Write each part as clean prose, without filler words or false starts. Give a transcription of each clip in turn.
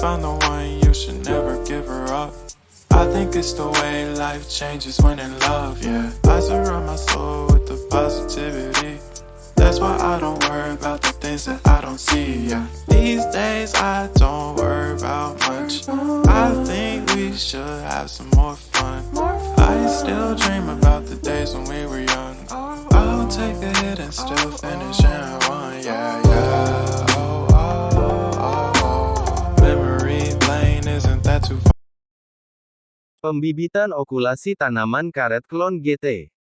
found the one, you should never give her up. I think it's the way life changes when in love, yeah. I surround my soul with the positivity. That's why I don't worry about the things that I don't see, yeah. These days I don't worry about much. I think we should have some more fun. I still dream about the days when we were young. I'll take a hit and still finish in one, yeah, yeah. Oh, oh, oh, oh. Memory lane, isn't that too far? Pembibitan okulasi tanaman karet klon GT.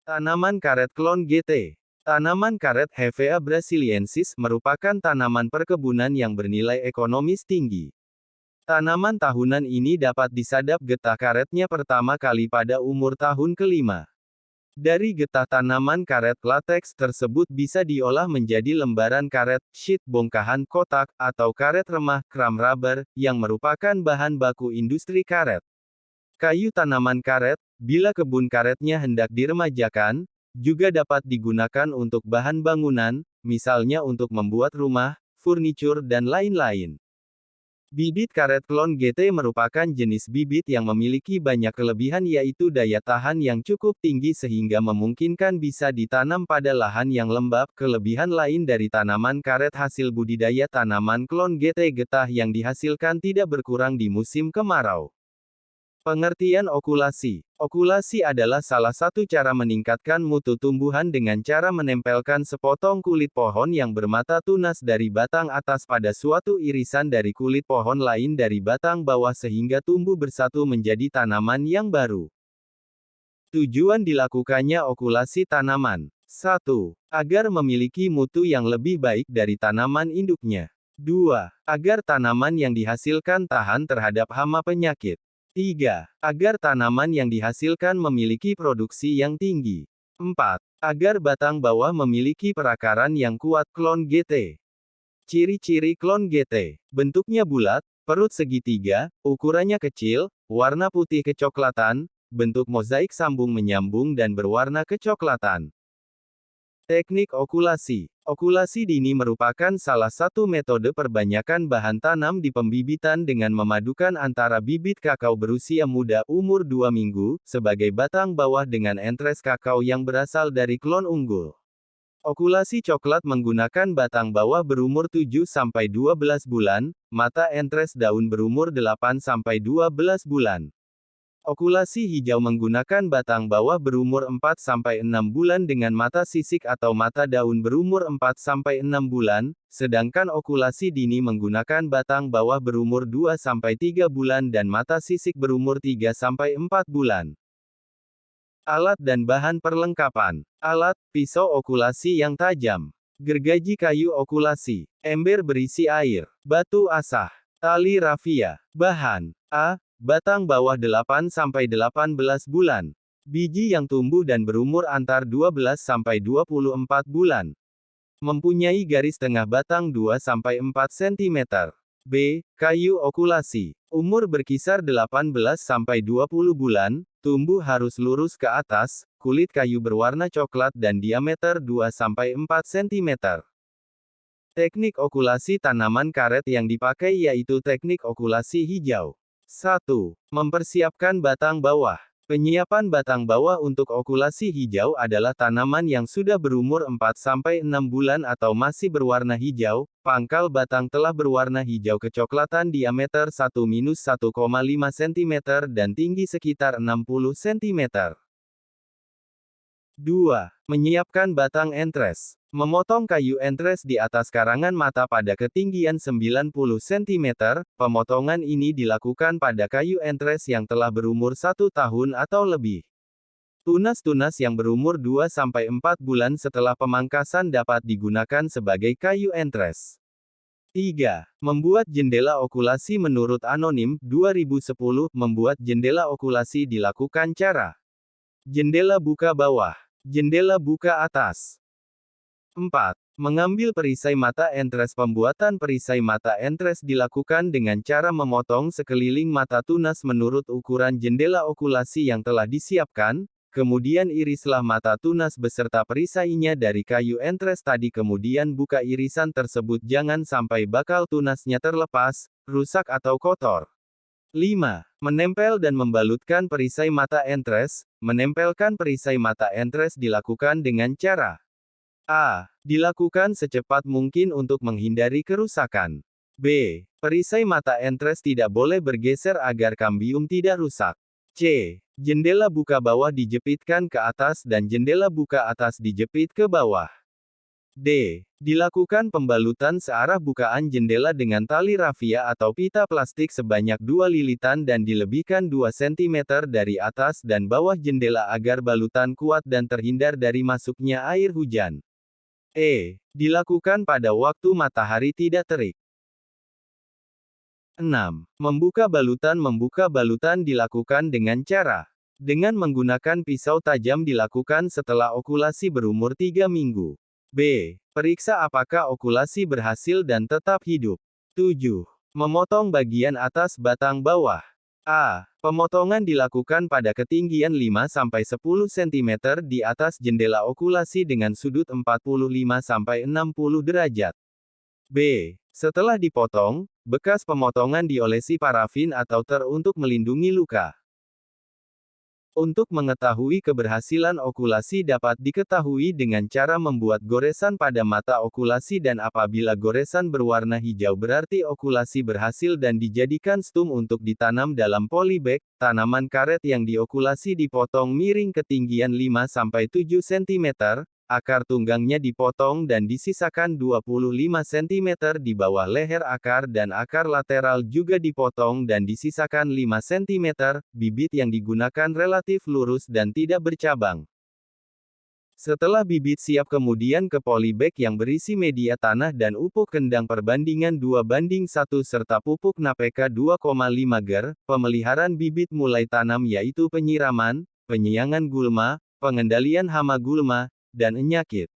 Tanaman karet klon GT. Tanaman karet Hevea brasiliensis merupakan tanaman perkebunan yang bernilai ekonomis tinggi. Tanaman tahunan ini dapat disadap getah karetnya pertama kali pada umur tahun kelima. Dari getah tanaman karet lateks tersebut bisa diolah menjadi lembaran karet, sheet bongkahan kotak, atau karet remah, kram rubber, yang merupakan bahan baku industri karet. Kayu tanaman karet, bila kebun karetnya hendak diremajakan, juga dapat digunakan untuk bahan bangunan, misalnya untuk membuat rumah, furnitur dan lain-lain. Bibit karet klon GT merupakan jenis bibit yang memiliki banyak kelebihan yaitu daya tahan yang cukup tinggi sehingga memungkinkan bisa ditanam pada lahan yang lembab. Kelebihan lain dari tanaman karet hasil budidaya tanaman klon GT getah yang dihasilkan tidak berkurang di musim kemarau. Pengertian okulasi. Okulasi adalah salah satu cara meningkatkan mutu tumbuhan dengan cara menempelkan sepotong kulit pohon yang bermata tunas dari batang atas pada suatu irisan dari kulit pohon lain dari batang bawah sehingga tumbuh bersatu menjadi tanaman yang baru. Tujuan dilakukannya okulasi tanaman. 1. Agar memiliki mutu yang lebih baik dari tanaman induknya. 2. Agar tanaman yang dihasilkan tahan terhadap hama penyakit. 3. Agar tanaman yang dihasilkan memiliki produksi yang tinggi. 4. Agar batang bawah memiliki perakaran yang kuat. Klon GT. Ciri-ciri klon GT. Bentuknya bulat, perut segitiga, ukurannya kecil, warna putih kecoklatan, bentuk mozaik sambung menyambung dan berwarna kecoklatan. Teknik okulasi. Okulasi dini merupakan salah satu metode perbanyakan bahan tanam di pembibitan dengan memadukan antara bibit kakao berusia muda umur 2 minggu, sebagai batang bawah dengan entres kakao yang berasal dari klon unggul. Okulasi coklat menggunakan batang bawah berumur 7-12 bulan, mata entres daun berumur 8-12 bulan. Okulasi hijau menggunakan batang bawah berumur 4-6 bulan dengan mata sisik atau mata daun berumur 4-6 bulan, sedangkan okulasi dini menggunakan batang bawah berumur 2-3 bulan dan mata sisik berumur 3-4 bulan. Alat dan bahan perlengkapan. Alat, pisau okulasi yang tajam. Gergaji kayu okulasi. Ember berisi air. Batu asah. Tali rafia. Bahan. A. Batang bawah 8-18 bulan. Biji yang tumbuh dan berumur antar 12-24 bulan. Mempunyai garis tengah batang 2-4 cm. B. Kayu okulasi. Umur berkisar 18-20 bulan, tumbuh harus lurus ke atas, kulit kayu berwarna coklat dan diameter 2-4 cm. Teknik okulasi tanaman karet yang dipakai yaitu teknik okulasi hijau. 1. Mempersiapkan batang bawah. Penyiapan batang bawah untuk okulasi hijau adalah tanaman yang sudah berumur 4-6 bulan atau masih berwarna hijau, pangkal batang telah berwarna hijau kecoklatan diameter 1-1,5 cm dan tinggi sekitar 60 cm. 2. Menyiapkan batang entres. Memotong kayu entres di atas karangan mata pada ketinggian 90 cm, pemotongan ini dilakukan pada kayu entres yang telah berumur 1 tahun atau lebih. Tunas-tunas yang berumur 2-4 bulan setelah pemangkasan dapat digunakan sebagai kayu entres. 3. Membuat jendela okulasi menurut Anonim, 2010, membuat jendela okulasi dilakukan cara. Jendela buka bawah. Jendela buka atas. 4. Mengambil perisai mata entres. Pembuatan perisai mata entres dilakukan dengan cara memotong sekeliling mata tunas menurut ukuran jendela okulasi yang telah disiapkan, Kemudian irislah mata tunas beserta perisainya dari kayu entres tadi, kemudian buka irisan tersebut, jangan sampai bakal tunasnya terlepas, rusak atau kotor. 5. Menempel dan membalutkan perisai mata entres. Menempelkan perisai mata entres dilakukan dengan cara A. Dilakukan secepat mungkin untuk menghindari kerusakan. B. Perisai mata entres tidak boleh bergeser agar kambium tidak rusak. C. Jendela buka bawah dijepitkan ke atas dan jendela buka atas dijepit ke bawah. D. Dilakukan pembalutan searah bukaan jendela dengan tali rafia atau pita plastik sebanyak 2 lilitan dan dilebihkan 2 cm dari atas dan bawah jendela agar balutan kuat dan terhindar dari masuknya air hujan. E. Dilakukan pada waktu matahari tidak terik. 6. Membuka balutan dilakukan dengan cara dengan menggunakan pisau tajam, dilakukan setelah okulasi berumur 3 minggu. B. Periksa apakah okulasi berhasil dan tetap hidup. 7. Memotong bagian atas batang bawah. A. Pemotongan dilakukan pada ketinggian 5-10 cm di atas jendela okulasi dengan sudut 45-60 derajat. B. Setelah dipotong, bekas pemotongan diolesi parafin atau ter untuk melindungi luka. Untuk mengetahui keberhasilan okulasi dapat diketahui dengan cara membuat goresan pada mata okulasi, dan apabila goresan berwarna hijau berarti okulasi berhasil dan dijadikan stum untuk ditanam dalam polybag. Tanaman karet yang diokulasi dipotong miring ketinggian 5-7 cm, akar tunggangnya dipotong dan disisakan 25 cm di bawah leher akar, dan akar lateral juga dipotong dan disisakan 5 cm. Bibit yang digunakan relatif lurus dan tidak bercabang. Setelah bibit siap, kemudian ke polybag yang berisi media tanah dan pupuk kendang perbandingan 2:1 serta pupuk NPK 2,5 ger. Pemeliharaan bibit mulai tanam yaitu penyiraman, penyiangan gulma, pengendalian hama gulma, dan penyakit.